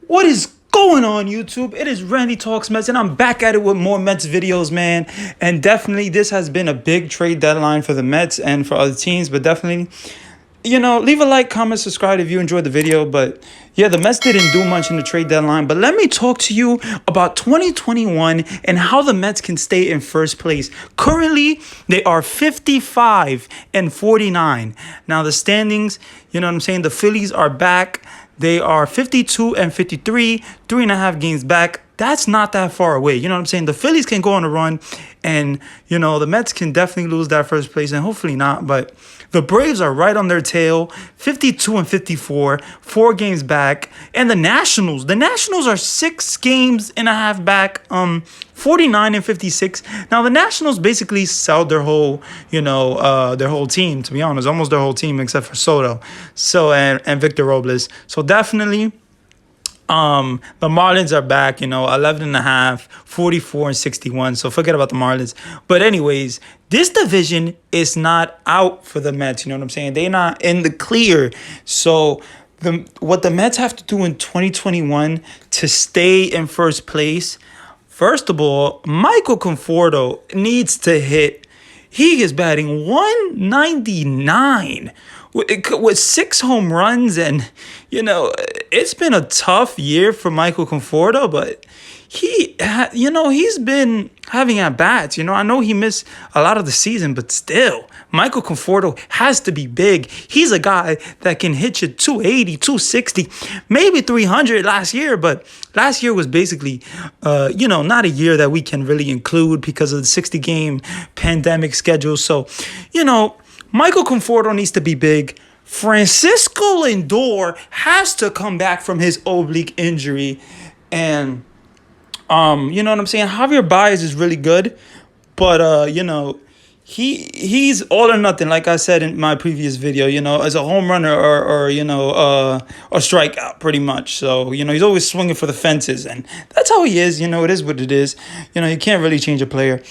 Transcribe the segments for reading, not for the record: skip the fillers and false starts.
What is going on, YouTube? It is Randy Talks Mets, and I'm back at it with more Mets videos, man. And definitely, this has been a big trade deadline for the Mets and for other teams. But definitely, leave a like, comment, subscribe if you enjoyed the video. But yeah, the Mets didn't do much in the trade deadline. But let me talk to you about 2021 and how the Mets can stay in first place. Currently, they are 55 and 49. Now, the standings, you know what I'm saying? The Phillies are back. They are 52 and 53, 3.5 games back. That's not that far away. You know what I'm saying? The Phillies can go on a run, and, the Mets can definitely lose that first place, and hopefully not. But the Braves are right on their tail, 52 and 54, 4 games back. And the Nationals are 6 games and a half back, 49 and 56. Now, the Nationals basically sold their whole, their whole team, to be honest, almost their whole team except for Soto, and Victor Robles. So definitely, the Marlins are back, 11 and a half, 44 and 61. So forget about the Marlins. But anyways, this division is not out for the Mets. You know what I'm saying? They're not in the clear. So what the Mets have to do in 2021 to stay in first place, first of all, Michael Conforto needs to hit. He is batting 199 with 6 home runs. And, it's been a tough year for Michael Conforto, but he's been having at-bats. I know he missed a lot of the season, but still, Michael Conforto has to be big. He's a guy that can hit you 280, 260, maybe 300 last year, but last year was basically, not a year that we can really include because of the 60-game pandemic schedule. So, Michael Conforto needs to be big. Francisco Lindor has to come back from his oblique injury. And, you know what I'm saying? Javier Baez is really good. But, he's all or nothing, like I said in my previous video, as a home runner or a strikeout pretty much. So, he's always swinging for the fences. And that's how he is. It is what it is. You can't really change a player.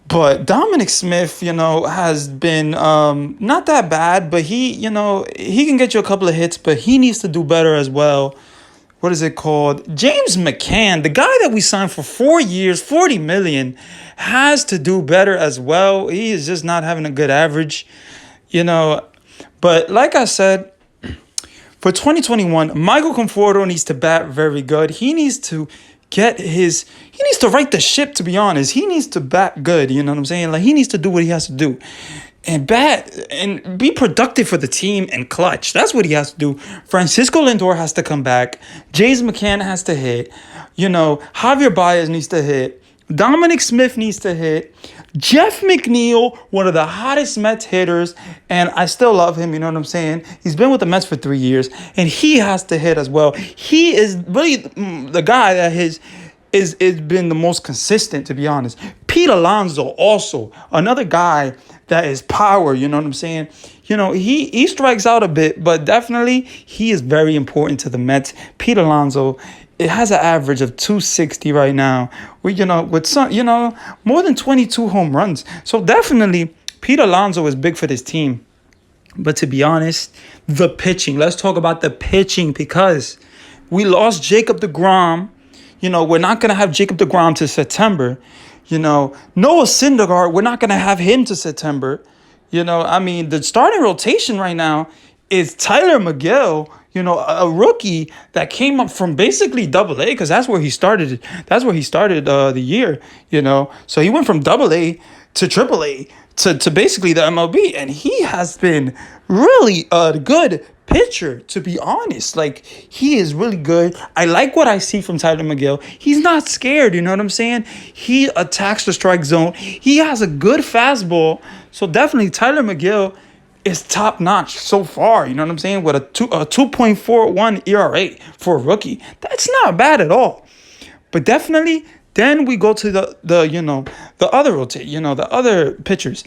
But Dominic Smith, has been not that bad, but he can get you a couple of hits, but he needs to do better as well. What is it called? James McCann, the guy that we signed for 4 years, $40 million, has to do better as well. He is just not having a good average, But like I said, for 2021, Michael Conforto needs to bat very good. He needs to right the ship, to be honest. He needs to bat good, you know what I'm saying? Like, he needs to do what he has to do. And bat and be productive for the team and clutch. That's what he has to do. Francisco Lindor has to come back. James McCann has to hit. Javier Baez needs to hit. Dominic Smith needs to hit. Jeff McNeil, one of the hottest Mets hitters, and I still love him, you know what I'm saying? He's been with the Mets for 3 years, and he has to hit as well. He is really the guy that has been the most consistent, to be honest. Pete Alonso, also another guy that is power, you know what I'm saying? He strikes out a bit, but definitely he is very important to the Mets. Pete Alonso, it has an average of 260 right now. With some, more than 22 home runs. So definitely Pete Alonso is big for this team. But to be honest, the pitching. Let's talk about the pitching, because we lost Jacob deGrom. We're not going to have Jacob deGrom to September. Noah Syndergaard, we're not going to have him to September. The starting rotation right now is Tyler McGill, a rookie that came up from basically Double A, because that's where he started. That's where he started the year, So he went from Double A to Triple A to basically the MLB, and he has been really a good pitcher, to be honest. Like, he is really good. I like what I see from Tyler McGill. He's not scared, you know what I'm saying? He attacks the strike zone. He has a good fastball. So definitely Tyler McGill is top notch so far, you know what I'm saying? With a 2.41 ERA for a rookie. That's not bad at all. But definitely, then we go to the other the other pitchers.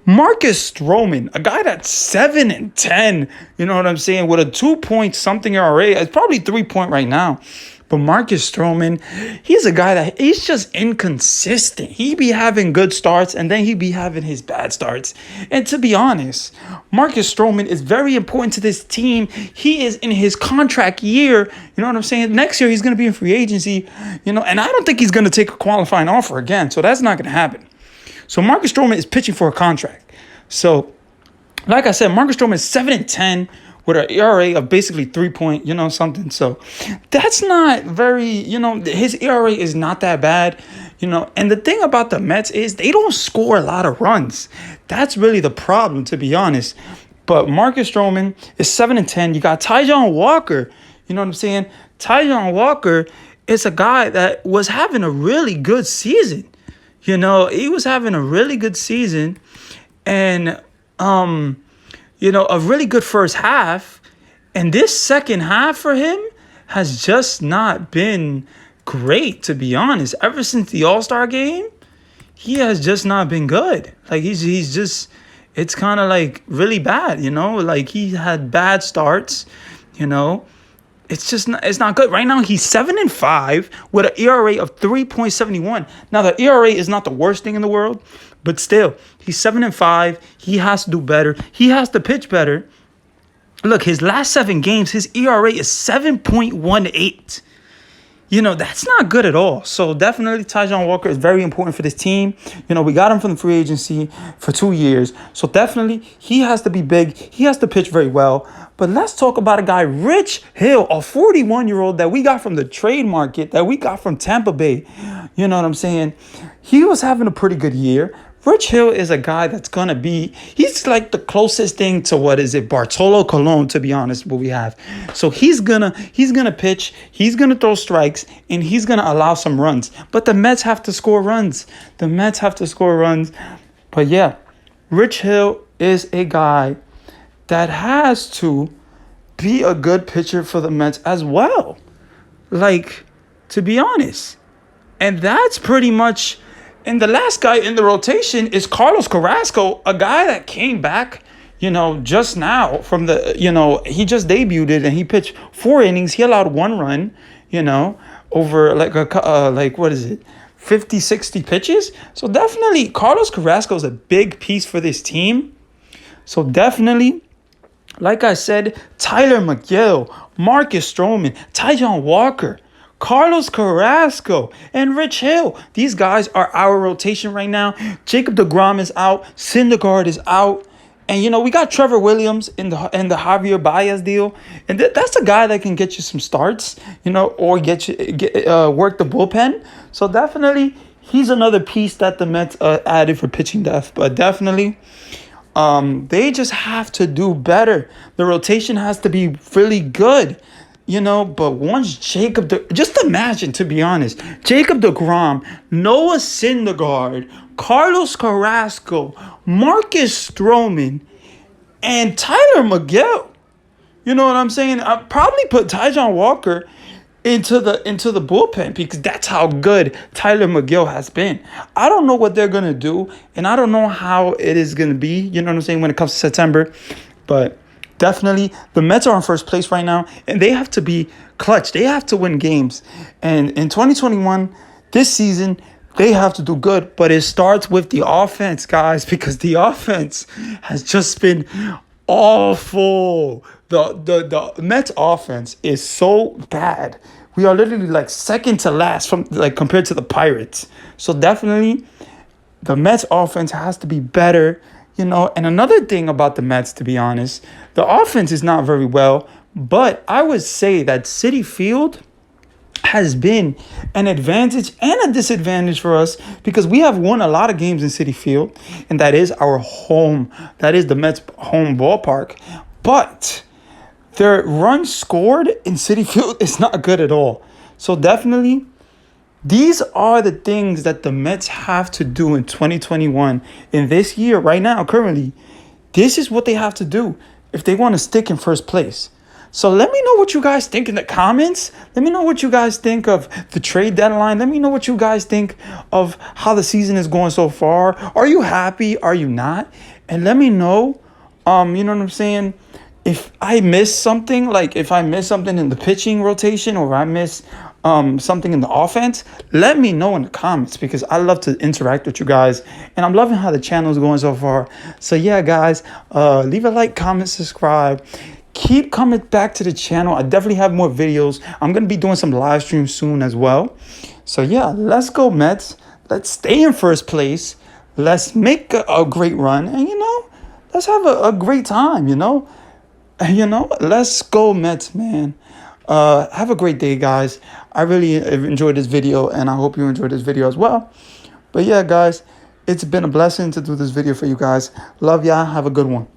Marcus Stroman, a guy that's 7 and 10, you know what I'm saying, with a 2 point something ERA. It's probably 3 point right now. But Marcus Stroman, he's a guy that he's just inconsistent. He be having good starts and then he be having his bad starts. And to be honest, Marcus Stroman is very important to this team. He is in his contract year. You know what I'm saying? Next year he's going to be in free agency, and I don't think he's going to take a qualifying offer again. So that's not going to happen. So Marcus Stroman is pitching for a contract. So like I said, Marcus Stroman is 7-10 with an ERA of basically 3 point, something. So that's not very, his ERA is not that bad, And the thing about the Mets is they don't score a lot of runs. That's really the problem, to be honest. But Marcus Stroman is 7-10. You got Taijuan Walker. You know what I'm saying? Taijuan Walker is a guy that was having a really good season. He was having a really good season. And a really good first half. And this second half for him has just not been great, to be honest. Ever since the All-Star game, he has just not been good. Like, he's just, it's kind of like really bad, Like, he had bad starts, It's not good. Right now, he's 7-5 with an ERA of 3.71. Now, the ERA is not the worst thing in the world, but still, he's 7-5. He has to do better. He has to pitch better. Look, his last 7 games, his ERA is 7.18. That's not good at all. So definitely Taijuan Walker is very important for this team. We got him from the free agency for 2 years. So definitely he has to be big. He has to pitch very well. But let's talk about a guy, Rich Hill, a 41-year-old that we got from the trade market, that we got from Tampa Bay. You know what I'm saying? He was having a pretty good year. Rich Hill is a guy that's going to be, he's like the closest thing to Bartolo Colon, to be honest, what we have. So he's going to pitch, he's going to throw strikes, and he's going to allow some runs. But the Mets have to score runs. But yeah, Rich Hill is a guy that has to be a good pitcher for the Mets as well. Like, to be honest. And that's pretty much. And the last guy in the rotation is Carlos Carrasco, a guy that came back, just now from the, he just debuted and he pitched 4 innings. He allowed 1 run, over 50, 60 pitches. So definitely Carlos Carrasco is a big piece for this team. So definitely, like I said, Tyler McGill, Marcus Stroman, Taijuan Walker, Carlos Carrasco, and Rich Hill. These guys are our rotation right now. Jacob deGrom is out. Syndergaard is out. And, we got Trevor Williams in the Javier Baez deal. And that's a guy that can get you some starts, or work the bullpen. So definitely, he's another piece that the Mets added for pitching depth. But definitely, they just have to do better. The rotation has to be really good. But once just imagine, to be honest, Jacob deGrom, Noah Syndergaard, Carlos Carrasco, Marcus Stroman, and Tyler McGill. You know what I'm saying? I'd probably put Taijuan Walker into the bullpen because that's how good Tyler McGill has been. I don't know what they're going to do, and I don't know how it is going to be, you know what I'm saying, when it comes to September. But definitely, the Mets are in first place right now, and they have to be clutch. They have to win games. And in 2021, this season, they have to do good. But it starts with the offense, guys, because the offense has just been awful. The Mets offense is so bad. We are literally like second to last compared to the Pirates. So definitely, the Mets offense has to be better. And another thing about the Mets, to be honest, the offense is not very well, but I would say that Citi Field has been an advantage and a disadvantage for us because we have won a lot of games in Citi Field, and that is our home. That is the Mets' home ballpark. But their runs scored in Citi Field is not good at all. So definitely, these are the things that the Mets have to do in 2021. In this year, right now, currently, this is what they have to do if they want to stick in first place. So let me know what you guys think in the comments. Let me know what you guys think of the trade deadline. Let me know what you guys think of how the season is going so far. Are you happy? Are you not? And let me know, you know what I'm saying? if I miss something, like if I miss something in the pitching rotation or I miss something in the offense, let me know in the comments because I love to interact with you guys. And I'm loving how the channel is going so far. So yeah, guys, leave a like, comment, subscribe. Keep coming back to the channel. I definitely have more videos. I'm going to be doing some live streams soon as well. So yeah, let's go Mets. Let's stay in first place. Let's make a great run. And, let's have a great time, let's go Mets, man. Have a great day, guys. I really enjoyed this video, and I hope you enjoyed this video as well. But yeah, guys, it's been a blessing to do this video for you guys. Love y'all. Have a good one.